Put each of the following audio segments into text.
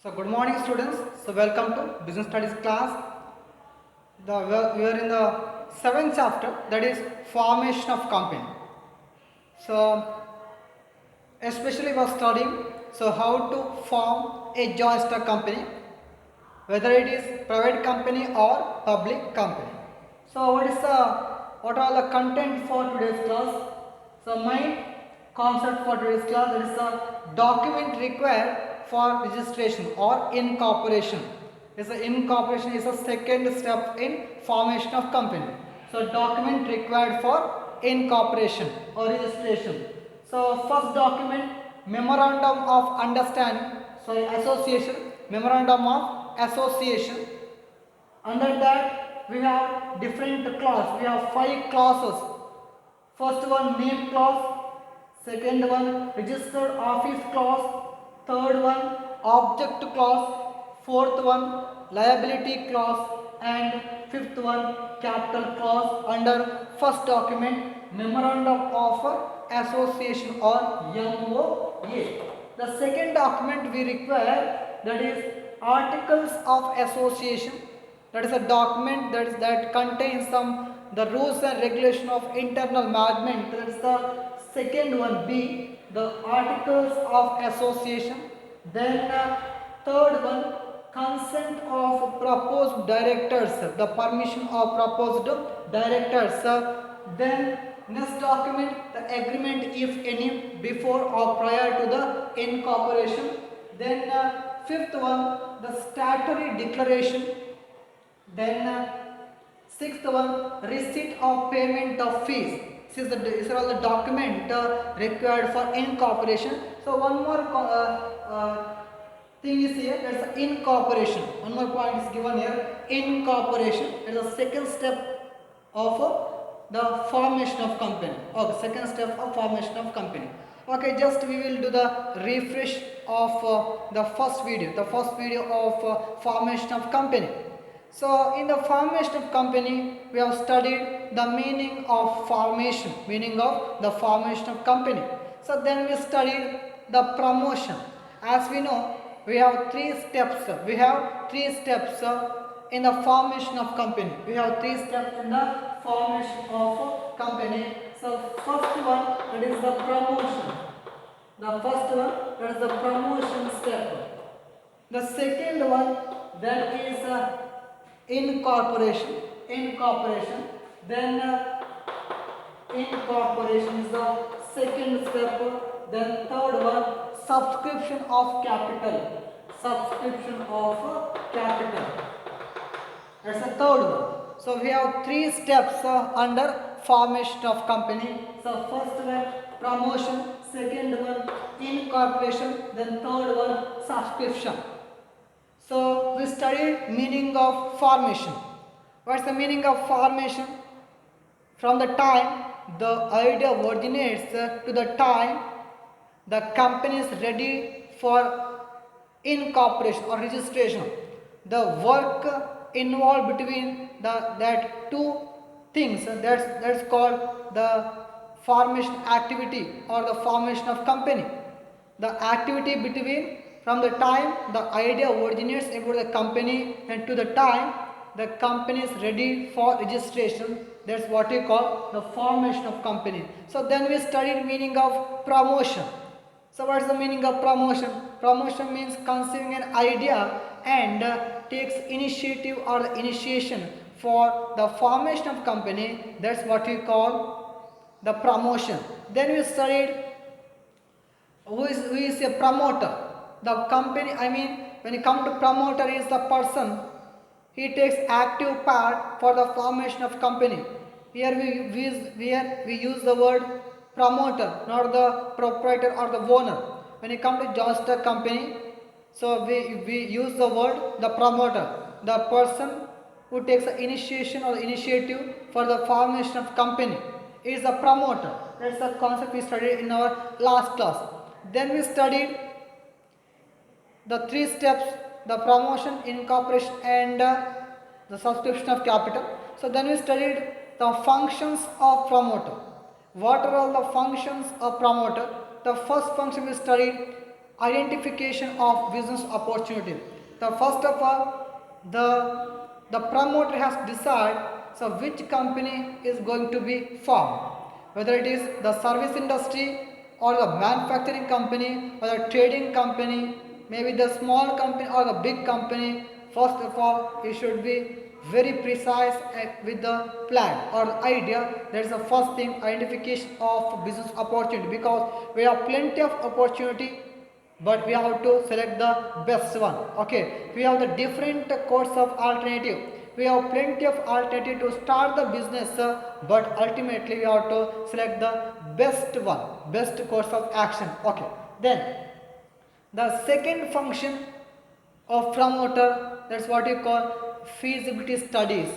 So good morning students. So welcome to business studies class. We are in the seventh chapter, that is formation of company. So especially we are studying how to form a joint stock company, whether it is private company or public company. So what are the content for today's class? So my concept for today's class, that is the document required for registration or incorporation. Incorporation is a second step in formation of company. So document required for incorporation or registration. So first document, memorandum of understanding, association, memorandum of association. Under that we have different clause. We have 5 clauses. First one, name clause. Second one, registered office clause. Third one, object clause. Fourth one, liability clause. And fifth one, capital clause under first document, memorandum of association or MOA. The second document we require, that is articles of association. That is a document that contains some the rules and regulation of internal management. That is the second one, B, the articles of association. Then third one, consent of proposed directors, the permission of proposed directors. Then next document, the agreement if any before or prior to the incorporation. Then fifth one, the statutory declaration. Then sixth one, receipt of payment of fees. These are all the document required for incorporation. So one more thing is here, that's incorporation. One more point is given here, incorporation. It is the second step of the formation of company. Okay, second step of formation of company. Okay, just we will do the refresh of the first video. The first video of formation of company. So in the formation of company, we have studied the meaning of formation, meaning of the formation of company. So then we studied the promotion. As we know, we have 3 steps. We have 3 steps in the formation of company. We have 3 steps in the formation of company. So first one, that is the promotion. The first one, that is the promotion step. The second one, that is incorporation. Then incorporation is the second step. Then third one, subscription of capital. That's the third one. So we have 3 steps under formation of company. So first one, promotion. Second one, incorporation. Then third one, subscription. So we studied meaning of formation. What's the meaning of formation? From the time the idea originates to the time the company is ready for incorporation or registration. The work involved between that two things, that's called the formation activity or the formation of company. The activity between from the time the idea originates about the company and to the time the company is ready for registration, that's what we call the formation of company. So then we studied meaning of promotion. So what is the meaning of promotion? Promotion means conceiving an idea and takes initiative or the initiation for the formation of company, that's what we call the promotion. Then we studied who is a promoter. The company, I mean, when you come to promoter, is the person, he takes active part for the formation of company. Here we use the word promoter, not the proprietor or the owner. When you come to joint stock company, so we use the word the promoter, the person who takes the initiation or the initiative for the formation of company is the promoter. That's the concept we studied in our last class. Then we studied the 3 steps, the promotion, incorporation and the subscription of capital. So then we studied the functions of promoter. What are all the functions of promoter? The first function we studied identification of business opportunity. The first of all, the promoter has decided so which company is going to be formed, whether it is the service industry or the manufacturing company or the trading company, maybe the small company or the big company. First of all, it should be very precise with the plan or the idea. That is the first thing, identification of business opportunity, because we have plenty of opportunity but we have to select the best one. Okay, we have the different course of alternative, we have plenty of alternative to start the business, but ultimately we have to select the best one, best course of action. Okay, then the second function of promoter, that's what you call feasibility studies,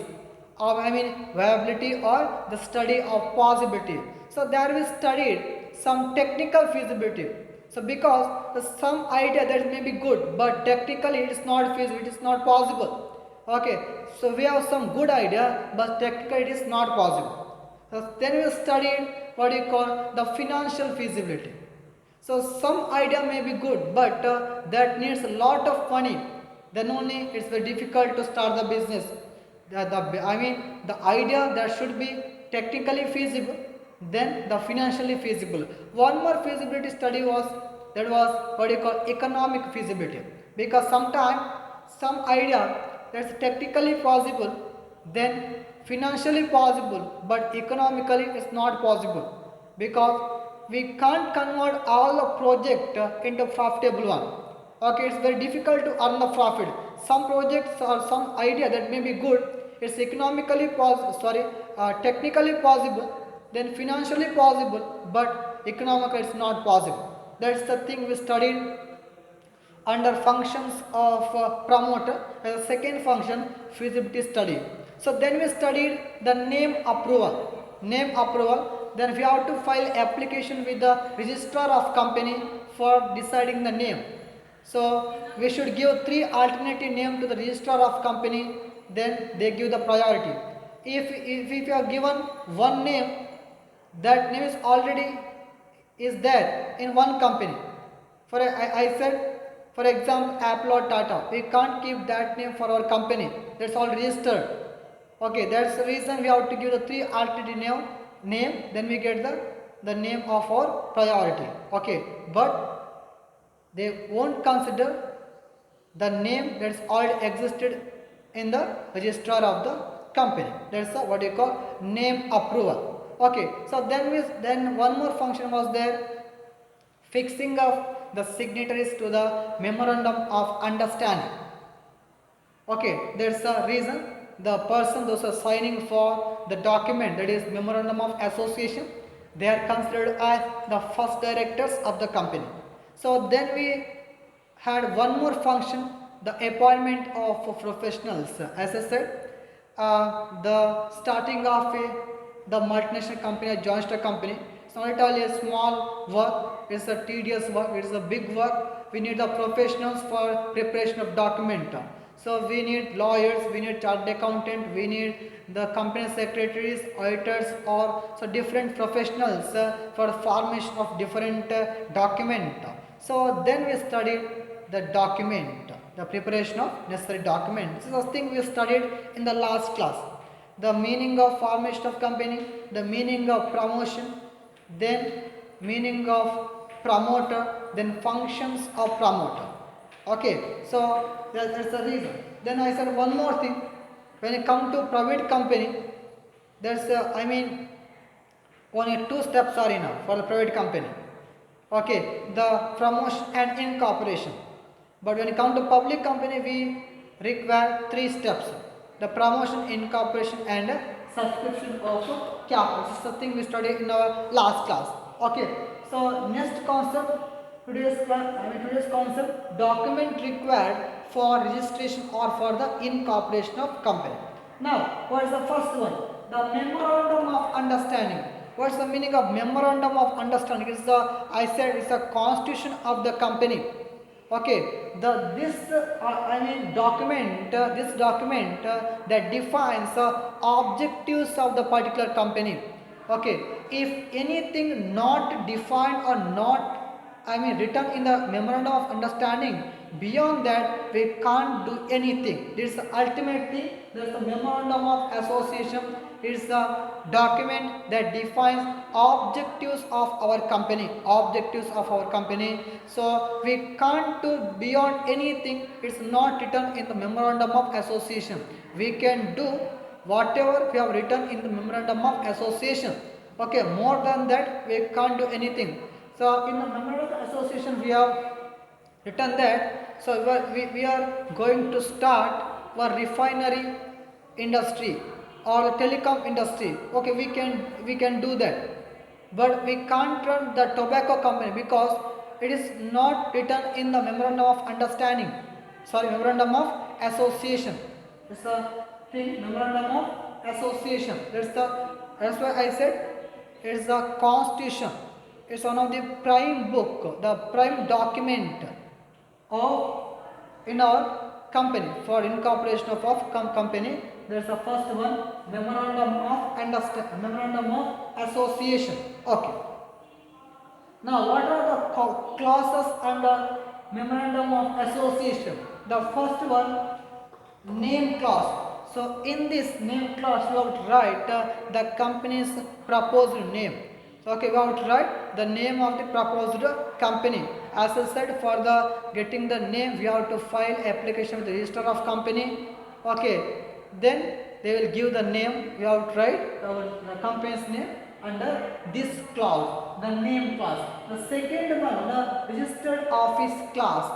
or viability or the study of possibility. So there we studied some technical feasibility. So because some idea that may be good but technically it is not feasible, it is not possible. Okay, so we have some good idea but technically it is not possible. So then we studied what you call the financial feasibility. So some idea may be good, but that needs a lot of money. Then only it's very difficult to start the business. The idea that should be technically feasible, then the financially feasible. One more feasibility study was, that was what you call economic feasibility. Because sometimes some idea that's technically possible, then financially possible, but economically it's not possible, because we can't convert all the project into profitable one. Okay, it's very difficult to earn the profit. Some projects or some idea that may be good, it's economically technically possible, then financially possible, but economically it's not possible. That's the thing we studied under functions of promoter. As a second function, feasibility study. So then we studied the name approval. Name approval. Then we have to file application with the registrar of company for deciding the name. So we should give three alternative name to the registrar of company. Then they give the priority. If you are given one name, that name is already is there in one company. I said, for example, Apple or Tata. We can't keep that name for our company. That's all registered. Okay, that's the reason we have to give the three alternative name. Then we get the name of our priority. Okay, but they won't consider the name that's already existed in the registrar of the company. That's what you call name approval. Okay, so then one more function was there, fixing of the signatories to the memorandum of understanding. Okay, there's a reason the person those are signing for the document, that is memorandum of association, they are considered as the first directors of the company. So then we had one more function, the appointment of professionals. As I said, the starting of the multinational company, a joint stock company, it's not only a small work, it's a tedious work, it is a big work. We need the professionals for preparation of document. So we need lawyers, we need chartered accountant, we need the company secretaries, auditors, or so different professionals for formation of different document. So then we studied the document, the preparation of necessary documents. This is the thing we studied in the last class. The meaning of formation of company, the meaning of promotion, then meaning of promoter, then functions of promoter. Okay, so that's the reason. Then I said one more thing. When it comes to private company, there's only two steps are enough for the private company. Okay, the promotion and incorporation. But when it comes to public company, we require three steps: the promotion, incorporation, and subscription of capital. This is something we studied in our last class. Okay, so next concept. Today's concept, document required for registration or for the incorporation of company. Now, what is the first one? The memorandum of understanding. What's the meaning of memorandum of understanding? It's it's a constitution of the company. Okay, this document that defines objectives of the particular company. Okay, if anything not defined or not written in the memorandum of understanding. Beyond that, we can't do anything. This is the ultimate thing. There is the memorandum of association. It is the document that defines objectives of our company. Objectives of our company. So we can't do beyond anything. It's not written in the memorandum of association. We can do whatever we have written in the memorandum of association. Okay, more than that we can't do anything. So in the memorandum of association we have written that, so we are going to start our refinery industry or the telecom industry. Okay, we can do that, but we can't run the tobacco company because it is not written in the memorandum of understanding, sorry, memorandum of association. It's the thing, memorandum of association. That's why I said it's the constitution. It's one of the prime book, the prime document of in our company for incorporation of company. There's the first one, memorandum of understanding, memorandum of association. Okay. Now, what are the clauses under memorandum of association? The first one, name clause. So, in this name clause, we have to write the company's proposed name. So, okay, we have to write the name of the proposed company. As I said, for the getting the name, we have to file application with the register of company. Okay, then they will give the name. We have to write the company's name under this clause, the name clause. The second one, the registered office clause.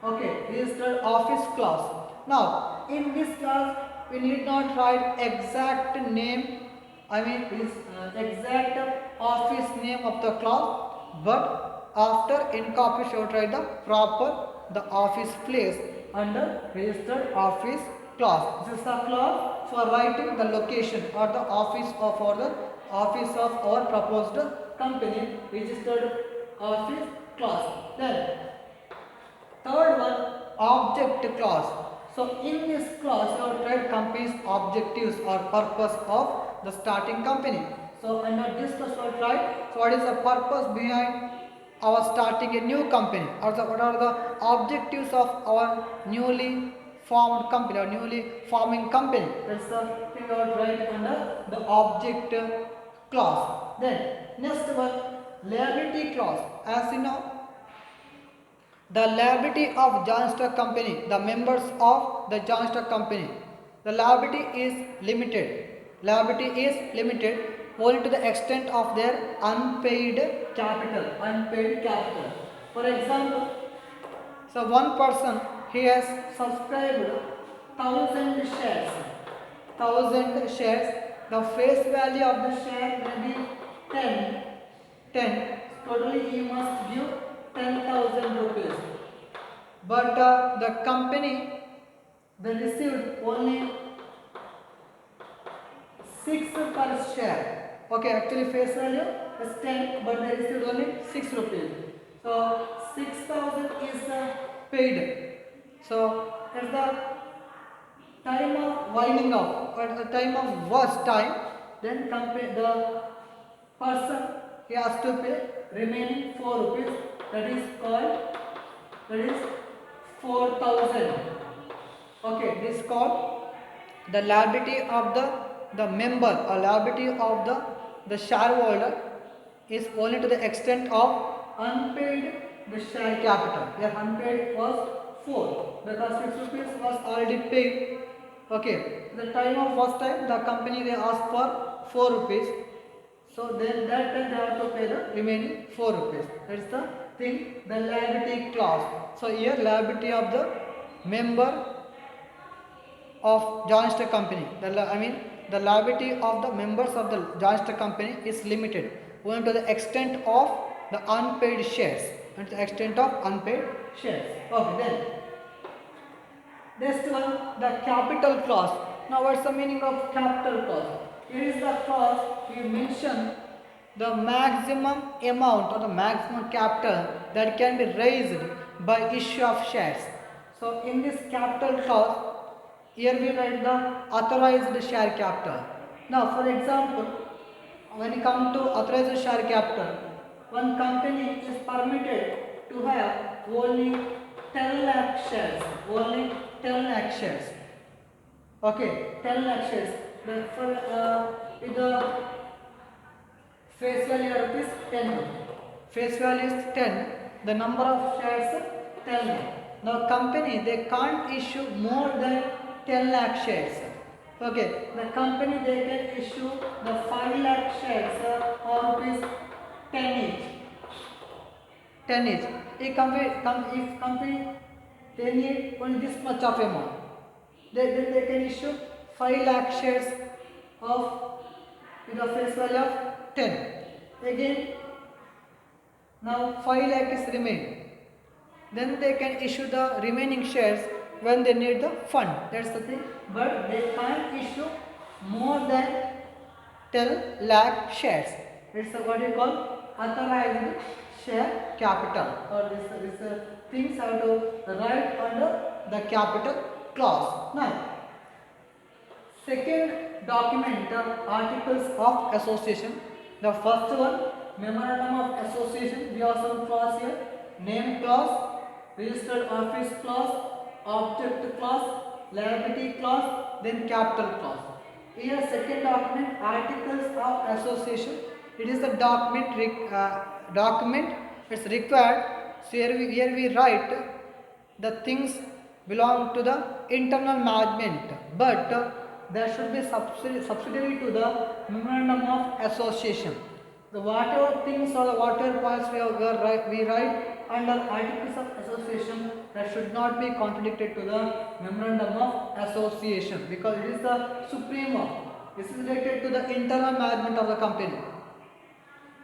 Okay, registered office clause. Now, in this clause, we need not write exact name. This exact office name of the clause, but after incorporation, you write the proper the office place under registered office clause. This is a clause for writing the location or the office of our proposed company, registered office clause. Then third one, object clause. So in this clause, you have tried company's objectives or purpose of the starting company. So under this clause, you have tried. So what is the purpose behind our starting a new company, or what are the objectives of our newly formed company or newly forming company? That's the thing you have tried under the object clause. Then next one, liability clause. As you know, the liability of joint stock company, the members of the joint stock company, the liability is limited. Liability is limited only to the extent of their unpaid capital. Unpaid capital. For example, so one person, he has subscribed 1,000 shares. 1,000 shares. The face value of the share may be 10. 10. Totally he must give 10,000 rupees. But the company, they received only 6 per share. Okay, actually face value is 10, but they received only 6 rupees. So 6,000 is paid. So at the time of winding up, at the time of worst time, then the person, he has to pay remaining 4 rupees. That is 4,000. Okay, this is called the liability of the member, or liability of the shareholder is only to the extent of unpaid the share capital. Here unpaid was 4 because 6 rupees was already paid. Okay, the time of first time the company they asked for 4 rupees. So then that time they have to pay the remaining 4 rupees. That is the thing, the liability clause. So here liability of the member of joint stock company. The liability of the members of the joint stock company is limited only to the extent of the unpaid shares. And the extent of unpaid shares. Okay, then next one, the capital clause. Now what's the meaning of capital clause? Here is the clause we mention the maximum amount or the maximum capital that can be raised by issue of shares. So in this capital clause, here we write the authorized share capital. Now for example, when you come to authorized share capital, one company is permitted to have only 10 lakh shares. Only 10 lakh shares. Okay, 10 lakh shares. If the face value of is 10. Face value is 10. The number of shares 10 lakh. Now company they can't issue more than 10 lakh shares. Okay, the company they can issue the 5 lakh shares or rupees 10 each. 10 each. If company they need only this much of amount, then they can issue 5 lakh shares of with a face value of 10. Again, now 5 lakh is remain. Then they can issue the remaining shares when they need the fund. That's the thing. But they can't issue more than 10 lakh shares. It's what you call authorized share capital, or this things have to write under the capital clause. Now, second document, articles of association. The first one, memorandum of association. We have some clause here: name clause, registered office clause, object clause, liability clause, then capital clause. Here, second document, articles of association. It is the document. It's required. So here we write the things belong to the internal management, but there should be subsidiary to the memorandum of association. The whatever things or the whatever points we write under articles of association, that should not be contradicted to the memorandum of association, because it is the supreme law. This is related to the internal management of the company.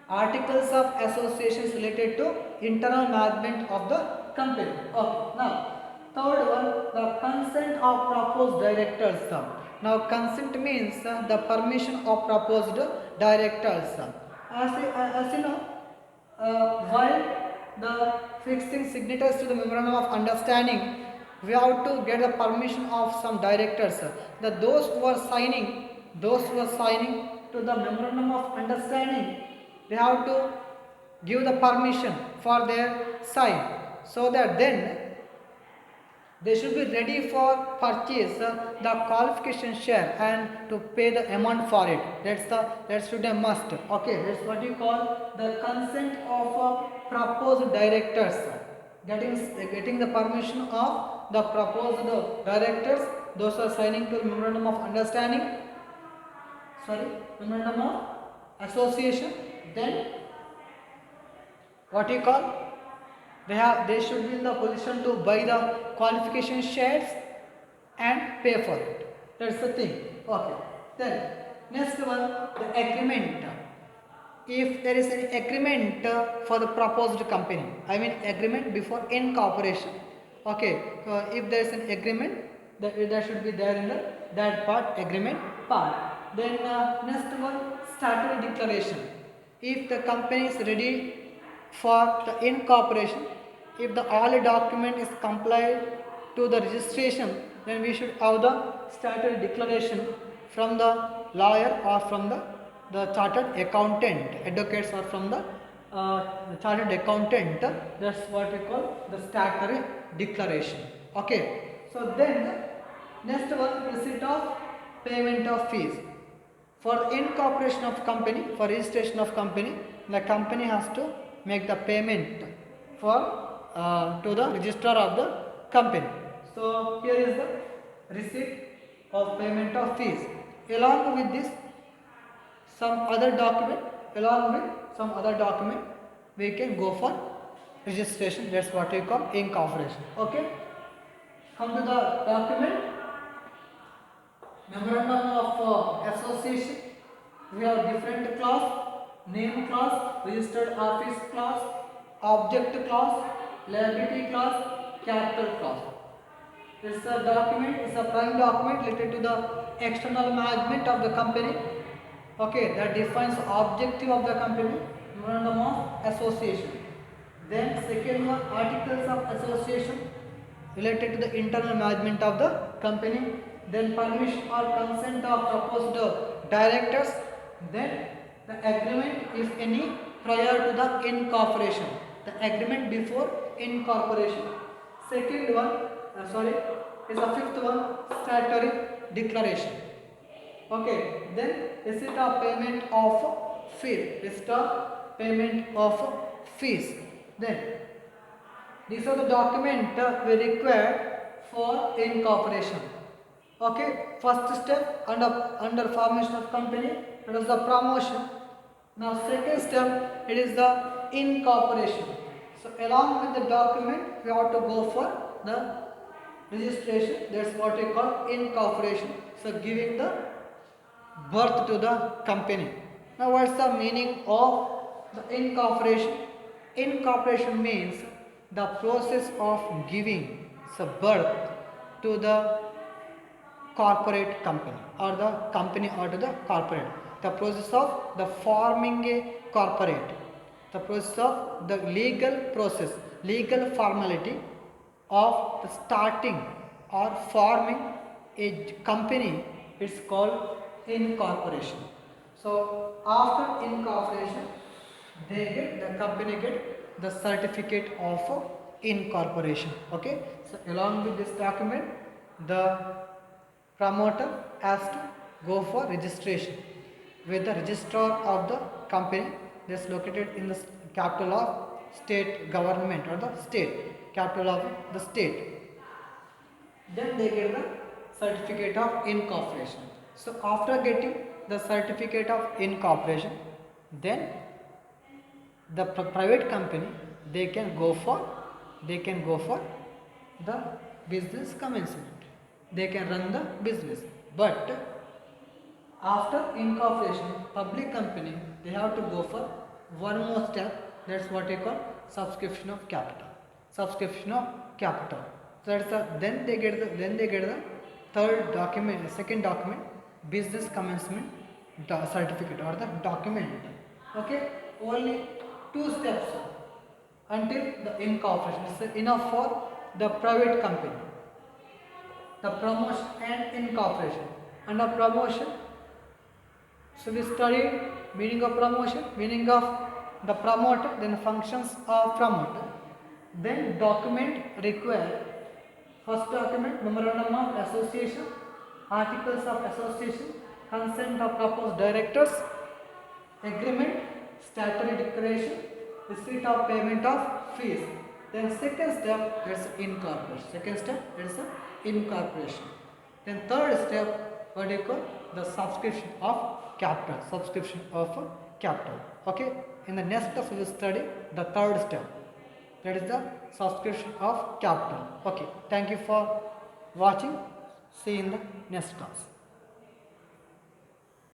Articles of association is related to internal management of the company. Okay. Now, third one, the consent of proposed directors. Now, consent means the permission of proposed directors. As you know, while the fixing signatures to the memorandum of understanding, we have to get the permission of some directors. Those who are signing to the memorandum of understanding, they have to give the permission for their sign, so that then they should be ready for purchase the qualification share and to pay the amount for it. That should be a must. Okay, that's what you call the consent of proposed directors. Getting the permission of the proposed directors, those are signing to the memorandum of understanding. Memorandum of association. Then what you call? They should be in the position to buy the qualification shares and pay for it. That's the thing. Okay. Then next one, the agreement. If there is an agreement for the proposed company, I mean agreement before incorporation. Okay. If there is an agreement, that should be there in that part, agreement part. Then next one, statutory declaration. If the company is ready for the incorporation, if the all document is complied to the registration, then we should have the statutory declaration from the lawyer or from the chartered accountant, advocates, or from the chartered accountant. That's what we call the statutory declaration. Okay. So then next one, receipt of payment of fees. For the incorporation of company, for registration of company, the company has to make the payment to the registrar of the company. So here is the receipt of payment of fees. Along with this, some other document, we can go for registration. That's what we call incorporation. Okay. Come to the document. Memorandum of association. We have different clause: name clause, registered office clause, object clause, liability clause, capital clause. This document is a prime document related to the external management of the company. Okay, that defines the objective of the company. Memorandum of association. Then second one, articles of association related to the internal management of the company. Then permission or consent of proposed directors. Then the agreement, if any, prior to the incorporation. The agreement before incorporation. Second one, is the fifth one, statutory declaration. Okay, then receipt of payment of fees. Receipt of payment of fees. Then these are the documents we require for incorporation. Okay, first step under formation of company, it is the promotion. Now second step, it is the incorporation. So along with the document, we have to go for the registration. That's what we call incorporation. So giving the birth to the company. Now what's the meaning of the incorporation? Incorporation means the process of giving the birth to the corporate company or the company or to the corporate. The process of the forming a corporate. The process of the legal process, legal formality of the starting or forming a company, it's called incorporation. So after incorporation, the company get the certificate of incorporation. Okay, so along with this document, the promoter has to go for registration with the registrar of the company that's located in the capital of state government or the state capital of the state. Then they get the certificate of incorporation. So after getting the certificate of incorporation, then the private company they can go for the business commencement. They can run the business. But after incorporation, public company they have to go for one more step. That's what we call subscription of capital. Subscription of capital. So that's then they get the third document, second document, business commencement certificate or the document. Okay, only two steps until the incorporation. It's enough for the private company. The promotion and incorporation. Under promotion, so we studied meaning of promotion, meaning of the promoter, then functions of promoter. Then document required. First document, memorandum of association, articles of association, consent of proposed directors, agreement, statutory declaration, receipt of payment of fees. Then second step, that's incorporation. Second step, that's incorporation. Then third step, what do you call? The subscription of capital. Subscription of capital. Okay. In the next class, we will study the third step. That is the subscription of capital. Okay. Thank you for watching. See you in the next class.